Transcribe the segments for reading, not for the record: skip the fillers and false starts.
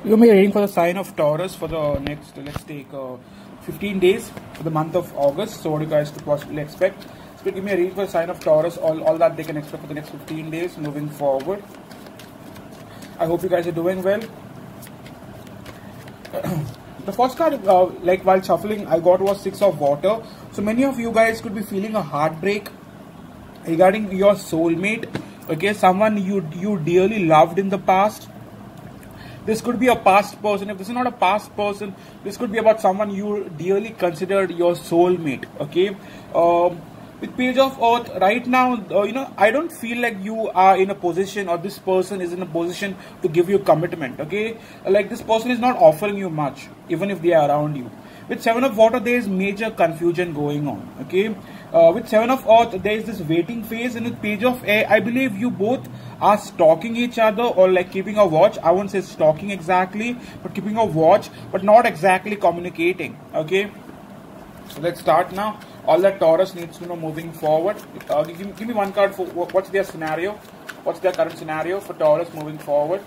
You may be reading for the sign of Taurus for the next, let's take 15 days for the month of August. So what do you guys could possibly expect? So give me a reading for the sign of Taurus, all that they can expect for the next 15 days moving forward. I hope you guys are doing well. The first card, like while shuffling, I got was Six of Water. So many of you guys could be feeling a heartbreak regarding your soulmate. Okay, someone you dearly loved in the past. This could be a past person. If this is not a past person, this could be about someone you dearly considered your soulmate. Okay. With Page of Earth right now, I don't feel like you are in a position, or this person is in a position to give you commitment. Okay, like this person is not offering you much, even if they are around you. With Seven of Water, there is major confusion going on. Okay, with Seven of Earth, there is this waiting phase, and with Page of Air, I believe you both are stalking each other, or like keeping a watch. I won't say stalking exactly, but keeping a watch, but not exactly communicating. Okay, so let's start now. All that Taurus needs to know moving forward. Give me one card for what's their scenario. What's their current scenario for Taurus moving forward?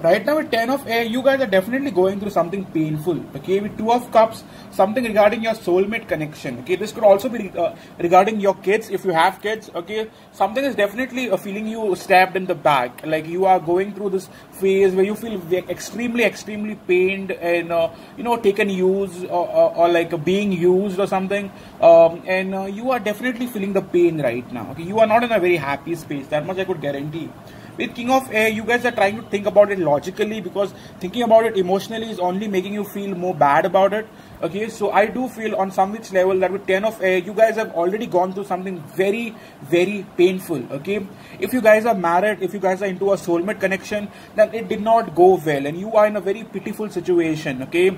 Right now with Ten of Air, you guys are definitely going through something painful. Okay, with Two of Cups, something regarding your soulmate connection. Okay, this could also be regarding your kids, if you have kids. Okay, something is definitely feeling you stabbed in the back. Like you are going through this phase where you feel extremely pained and taken use, or like being used or something. And you are definitely feeling the pain right now. Okay, you are not in a very happy space. That much I could guarantee. With King of Air, you guys are trying to think about it logically, because thinking about it emotionally is only making you feel more bad about it. Okay, so I do feel on some which level that with Ten of Air, you guys have already gone through something very painful. Okay, if you guys are married, if you guys are into a soulmate connection, then it did not go well, and you are in a very pitiful situation. Okay,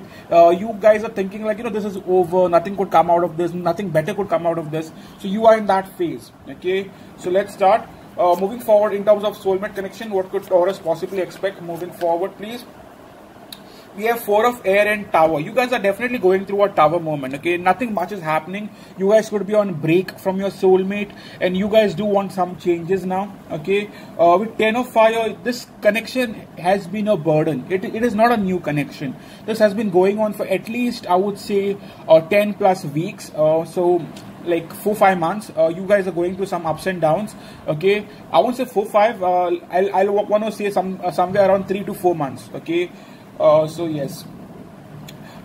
you guys are thinking like, this is over, nothing could come out of this, nothing better could come out of this. So you are in that phase. Okay, so let's start. Moving forward in terms of soulmate connection, what could Taurus possibly expect moving forward, please? We have Four of Air and Tower. You guys are definitely going through a Tower moment. Okay, nothing much is happening. You guys could be on break from your soulmate, and you guys do want some changes now. Okay, with Ten of Fire, this connection has been a burden. It is not a new connection. This has been going on for at least, I would say, 10 plus weeks. So like 4-5 months. You guys are going through some ups and downs. Okay, I won't say 4-5. I'll want to say somewhere around 3 to 4 months. Okay, so yes.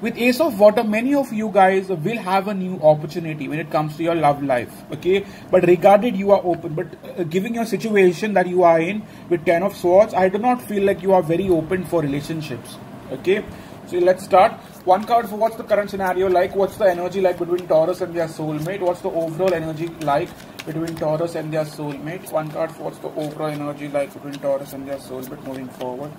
With Ace of Water, many of you guys will have a new opportunity when it comes to your love life. Okay, but regarded you are open, but giving your situation that you are in with Ten of Swords, I do not feel like you are very open for relationships. Okay, so let's start. One card for what's the current scenario like, what's the energy like between Taurus and their soulmate, what's the overall energy like between Taurus and their soulmate. One card for what's the overall energy like between Taurus and their soulmate moving forward.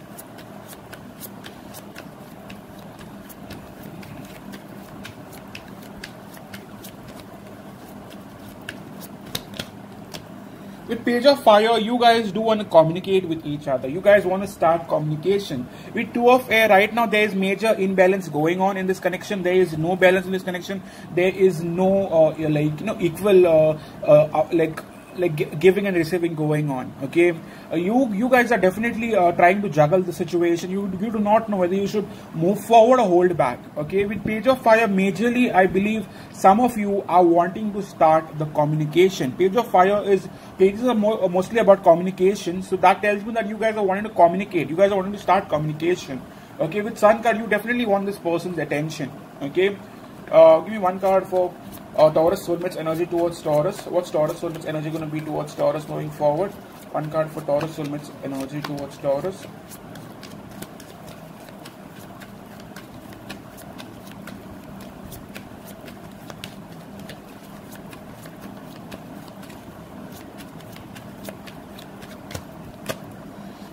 With Page of Fire, you guys do want to communicate with each other. You guys want to start communication. With Two of Air, right now there is major imbalance going on in this connection. There is no balance in this connection. There is no equal giving and receiving going on. Okay, you guys are definitely trying to juggle the situation. You do not know whether you should move forward or hold back. Okay, with Page of Fire, majorly I believe some of you are wanting to start the communication. Pages are mostly about communication, so that tells me that you guys are wanting to communicate. You guys are wanting to start communication. Okay, with Sun card, you definitely want this person's attention. Okay, give me one card for Taurus soulmate's energy towards Taurus. What's Taurus soulmate's energy going to be towards Taurus moving forward? One card for Taurus soulmate's energy towards Taurus.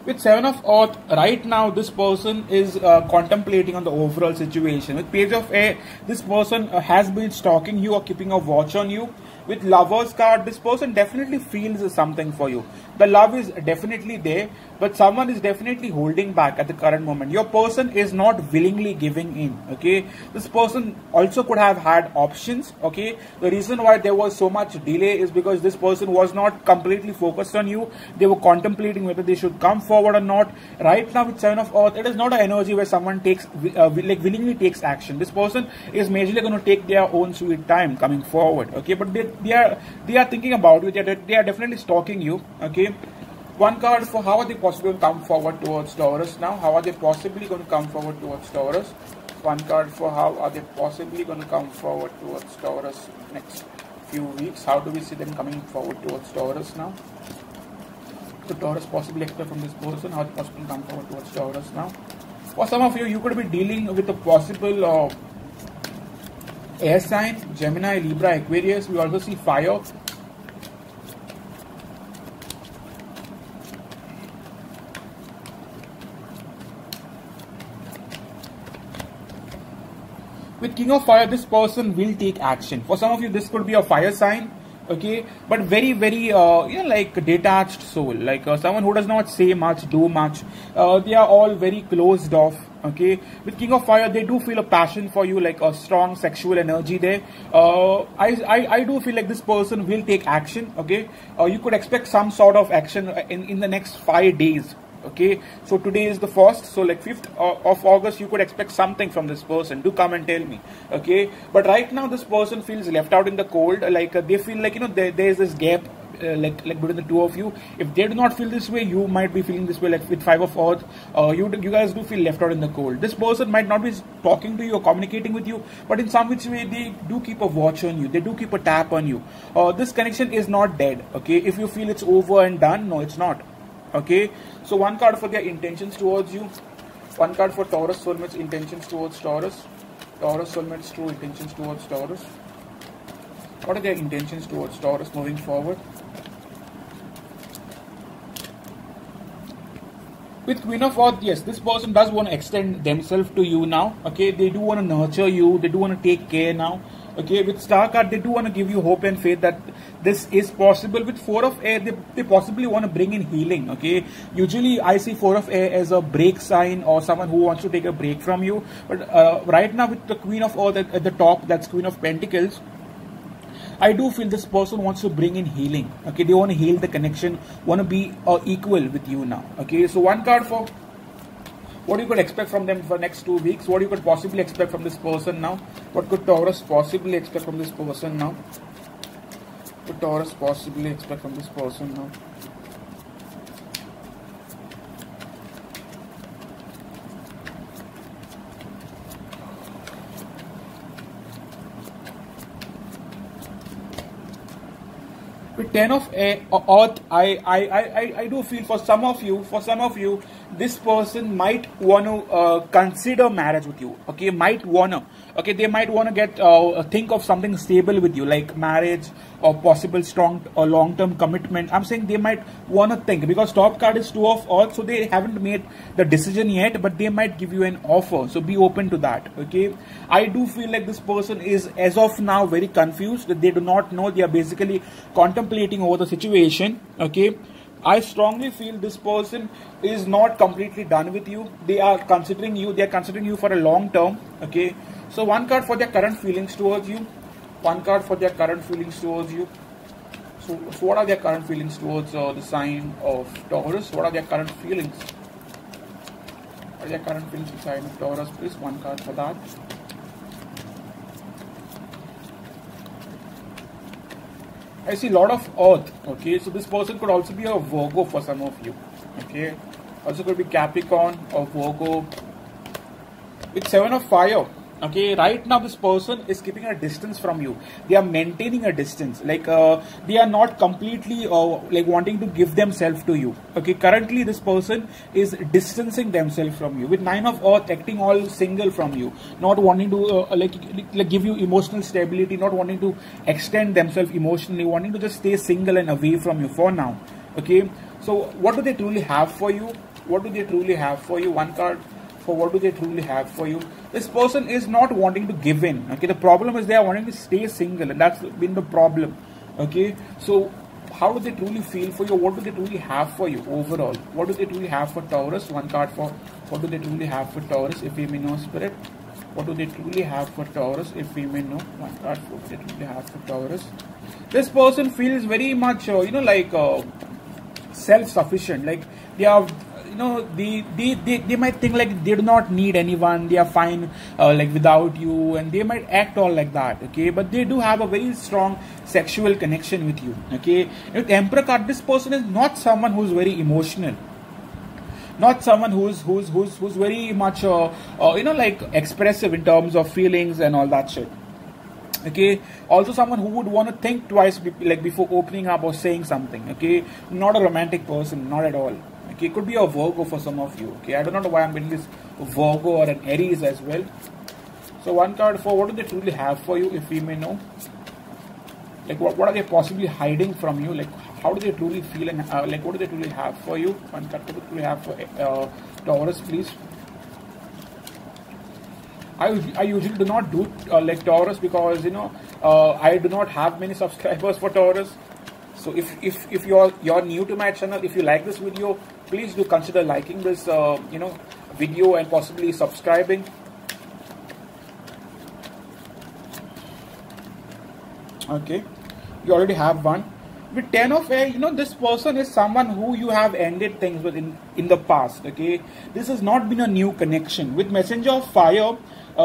With Seven of Earth, right now this person is contemplating on the overall situation. With Page of Air, this person has been stalking you or keeping a watch on you. With Lovers card, this person definitely feels something for you. The love is definitely there, but someone is definitely holding back at the current moment. Your person is not willingly giving in. Okay, this person also could have had options. Okay, the reason why there was so much delay is because this person was not completely focused on you. They were contemplating whether they should come forward or not. Right now with Seven of Earth, it is not an energy where someone takes like willingly takes action. This person is majorly going to take their own sweet time coming forward. Okay, but they are thinking about you. They are definitely stalking you. Okay, one card for how are they possibly going to come forward towards Taurus now. How are they possibly going to come forward towards Taurus? One card for how are they possibly going to come forward towards Taurus next few weeks. How do we see them coming forward towards Taurus now? So Taurus possibly expect from this person. How they possibly come forward towards Taurus now? For some of you, you could be dealing with a possible air sign, Gemini, Libra, Aquarius. We also see fire. With King of Fire, this person will take action. For some of you, this could be a fire sign. Okay, but very like detached soul, like someone who does not say much, do much. They are all very closed off. Okay, with King of Fire, they do feel a passion for you, like a strong sexual energy there. I do feel like this person will take action. Okay, you could expect some sort of action in the next 5 days. Okay, so today is the 1st, so like 5th of August, you could expect something from this person. Do come and tell me. Okay, but right now this person feels left out in the cold. Like they feel like, you know, there is this gap like between the two of you. If they do not feel this way, you might be feeling this way. Like with 5 of Earth, you guys do feel left out in the cold. This person might not be talking to you or communicating with you, but in some which way they do keep a watch on you. They do keep a tap on you. This connection is not dead. Okay, if you feel it's over and done, no, it's not. Okay, so one card for their intentions towards you. One card for Taurus soulmates intentions towards Taurus. Taurus soulmates true intentions towards Taurus. What are their intentions towards Taurus moving forward? With Queen of Earth, yes, this person does want to extend themselves to you now. Okay, they do want to nurture you. They do want to take care now. Okay, with Star card, they do want to give you hope and faith that this is possible. With 4 of Air, they possibly want to bring in healing. Okay, usually I see 4 of Air as a break sign or someone who wants to take a break from you. But right now with the Queen of Earth at the top, that's Queen of Pentacles, I do feel this person wants to bring in healing. Okay, they want to heal the connection, want to be equal with you now. Okay, so one card for what you could expect from them for next 2 weeks. What you could possibly expect from this person now. What could Taurus possibly expect from this person now? What could Taurus possibly expect from this person now? With 10 of Earth, I do feel for some of you, this person might want to consider marriage with you. Okay, might wanna. Okay, they might want to get think of something stable with you, like marriage or possible strong or long-term commitment. I'm saying they might want to think, because top card is 2 of Earth, so they haven't made the decision yet, but they might give you an offer. So be open to that. Okay, I do feel like this person is as of now very confused. They do not know. They are basically contemplating over the situation. Okay, I strongly feel this person is not completely done with you. They are considering you. They are considering you for a long term. Okay, so one card for their current feelings towards you. One card for their current feelings towards you. So what are their current feelings towards the sign of Taurus? What are their current feelings? What are their current feelings with sign of Taurus? Please, one card for that. I see a lot of Earth. Okay, so this person could also be a Virgo for some of you. Okay, also could be Capricorn or Virgo. With 7 of Fire. Okay, right now this person is keeping a distance from you. They are maintaining a distance. Like they are not completely like wanting to give themselves to you. Okay, currently this person is distancing themselves from you. With 9 of Earth, acting all single from you, not wanting to like give you emotional stability, not wanting to extend themselves emotionally, wanting to just stay single and away from you for now. Okay, so what do they truly have for you? What do they truly have for you? One card for what do they truly have for you. This person is not wanting to give in. Okay, the problem is they are wanting to stay single, and that's been the problem. Okay, so how do they truly feel for you? What do they truly have for you overall? What do they truly have for Taurus? One card for what do they truly have for Taurus, if we may know, Spirit. What do they truly have for Taurus, if we may know? One card for what they truly have for Taurus. This person feels very much, self-sufficient. Like they are, they might think like they do not need anyone. They are fine, like without you, and they might act all like that. Okay, but they do have a very strong sexual connection with you. Okay, with Emperor card, this person is not someone who's very emotional. Not someone who's very much expressive in terms of feelings and all that shit. Okay, also someone who would want to think twice before opening up or saying something. Okay, not a romantic person, not at all. Okay, it could be a Virgo for some of you. Okay, I don't know why I'm getting this Virgo or an Aries as well. So one card for what do they truly have for you, if we may know. Like what are they possibly hiding from you? Like how do they truly feel, and what do they truly have for you? One card, what do they truly have for Taurus, please. I usually do not do Taurus because I do not have many subscribers for Taurus. So if you're new to my channel, if you like this video, please do consider liking this video and possibly subscribing. Okay, you already have one. With 10 of Air, this person is someone who you have ended things with in the past. Okay, this has not been a new connection. With Messenger of Fire,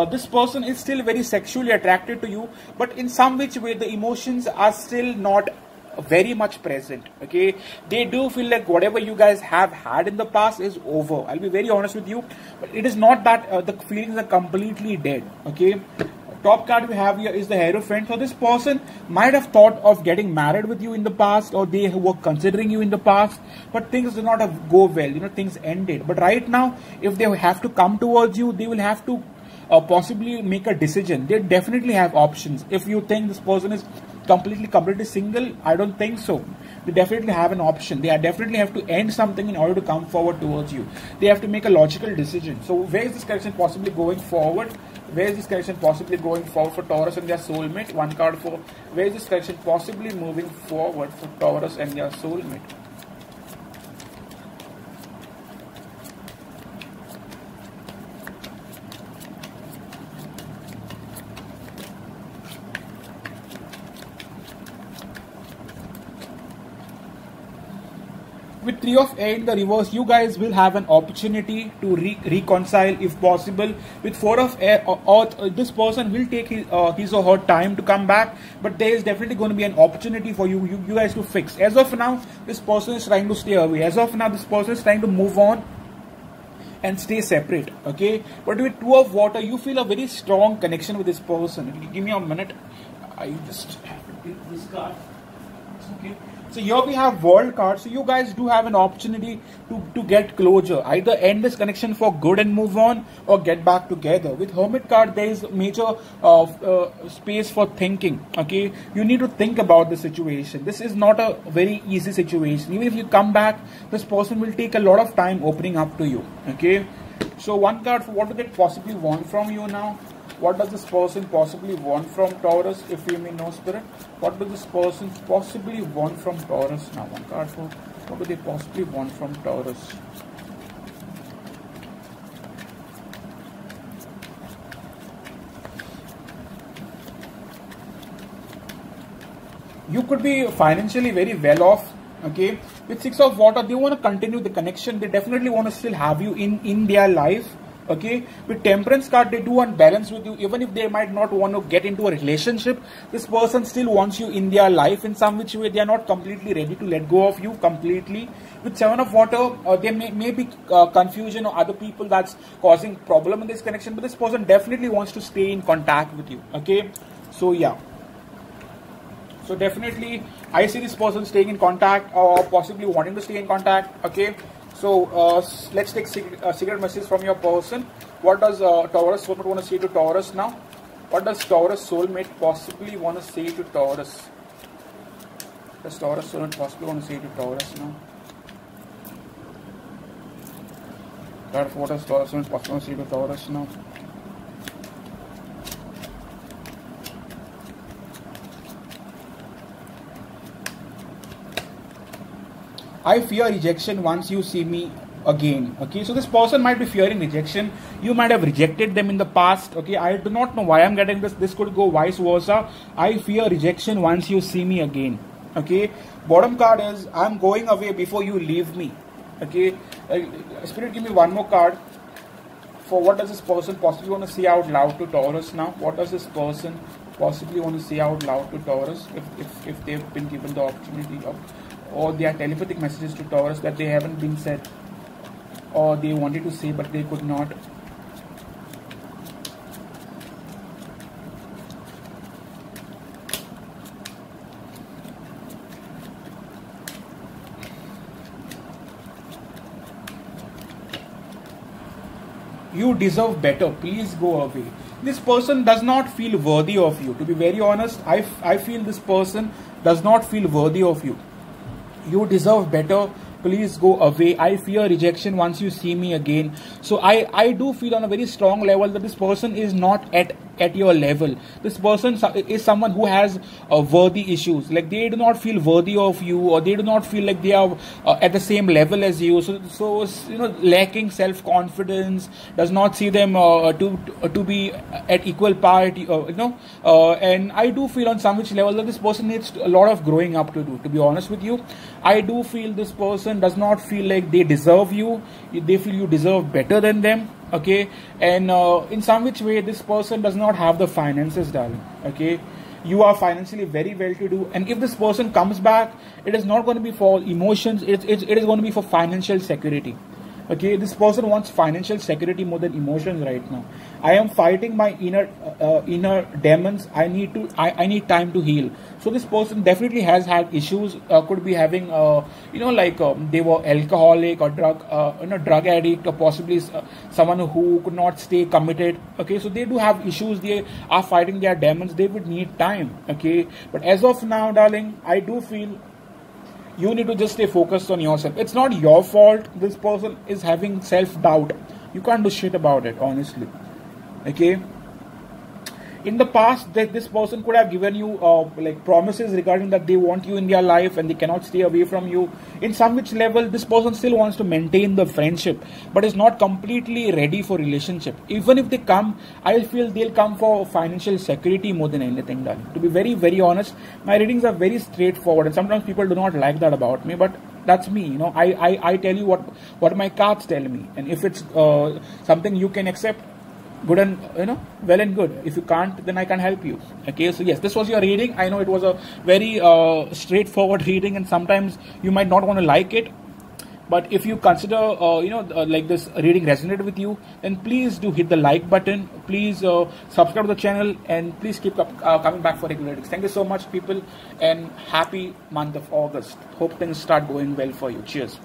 this person is still very sexually attracted to you, but in some which way the emotions are still not very much present. Okay, they do feel like whatever you guys have had in the past is over. I'll be very honest with you, but it is not that the feelings are completely dead. Okay, top card we have here is the Hierophant. So this person might have thought of getting married with you in the past, or they were considering you in the past, but things did not go well. Things ended. But right now, if they have to come towards you, they will have to possibly make a decision. They definitely have options. If you think this person is completely single, I don't think so. They definitely have an option. They definitely have to end something in order to come forward towards you. They have to make a logical decision. So where is this connection possibly going forward? Where is this connection possibly going forward for Taurus and their soulmate? One card for where is this connection possibly moving forward for Taurus and their soulmate? With 3 of Air in the reverse, you guys will have an opportunity to reconcile if possible. With 4 of Air, this person will take his or her time to come back, but there is definitely going to be an opportunity for you guys to fix. As of now, this person is trying to stay away. As of now, this person is trying to move on and stay separate. Okay, but with 2 of Water, you feel a very strong connection with this person. Give me a minute. I just have to take this card. Okay. So here we have World card. So you guys do have an opportunity to get closure. Either end this connection for good and move on, or get back together. With Hermit card, there is major space for thinking. Okay, you need to think about the situation. This is not a very easy situation. Even if you come back, this person will take a lot of time opening up to you. Okay, so one card for what do they possibly want from you now? What does this person possibly want from Taurus, if you may know, Spirit? What does this person possibly want from Taurus now? One card for what do they possibly want from Taurus? You could be financially very well off. Okay, with 6 of Water, they want to continue the connection. They definitely want to still have you in their life. Okay, with Temperance card, they do want balance with you. Even if they might not want to get into a relationship, this person still wants you in their life in some which way. They are not completely ready to let go of you completely. With 7 of Water, there may be confusion or other people that's causing problem in this connection, but this person definitely wants to stay in contact with you. Okay, so yeah. So definitely, I see this person staying in contact or possibly wanting to stay in contact. Okay. So let's take secret message from your person. What does Taurus soulmate want to say to Taurus now? What does Taurus soulmate possibly want to say to Taurus? Does Taurus soulmate possibly want to say to Taurus now? What does Taurus soulmate possibly want to say to Taurus now? I fear rejection once you see me again. Okay, so this person might be fearing rejection. You might have rejected them in the past. Okay, I do not know why I'm getting this. This could go vice versa. I fear rejection once you see me again. Okay, bottom card is I'm going away before you leave me. Okay, Spirit, give me one more card. For what does this person possibly want to say out loud to Taurus now? What does this person possibly want to say out loud to Taurus if they've been given the opportunity of, or they are telepathic messages to Taurus that they haven't been said, or they wanted to say but they could not? You deserve better. Please go away. This person does not feel worthy of you. To be very honest, I feel this person does not feel worthy of you. You deserve better. Please go away. I fear rejection once you see me again. So I do feel on a very strong level that this person is not at your level. This person is someone who has worthy issues. Like they do not feel worthy of you, or they do not feel like they are at the same level as you. So you know, lacking self-confidence, does not see them to be at equal part. And I do feel on some which level that this person needs a lot of growing up to do. To be honest with you, I do feel this person does not feel like they deserve you. They feel you deserve better than them. Okay, and in some which way this person does not have the finances, darling. Okay, you are financially very well to do, and if this person comes back, it is not going to be for emotions. It is going to be for financial security. Okay, this person wants financial security more than emotions right now. I am fighting my inner demons. I need time to heal. So this person definitely has had issues. Could be having they were alcoholic or drug addict, or possibly someone who could not stay committed. Okay, so they do have issues. They are fighting their demons. They would need time. Okay, but as of now, darling, I do feel you need to just stay focused on yourself. It's not your fault. This person is having self-doubt. You can't do shit about it, honestly. Okay. In the past, this person could have given you like promises regarding that they want you in their life and they cannot stay away from you. In some which level, this person still wants to maintain the friendship, but is not completely ready for relationship. Even if they come, I feel they'll come for financial security more than anything, darling. To be very, very honest, my readings are very straightforward, and sometimes people do not like that about me, but that's me. You know, I tell you what my cards tell me, and if it's something you can accept, good and well and good. If you can't, then I can help you. Okay, so yes, this was your reading. I know it was a very straightforward reading, and sometimes you might not want to like it, but if you consider like this reading resonated with you, then please do hit the like button. Please subscribe to the channel, and please keep coming back for regular readings. Thank you so much, people, and happy month of August. Hope things start going well for you. Cheers.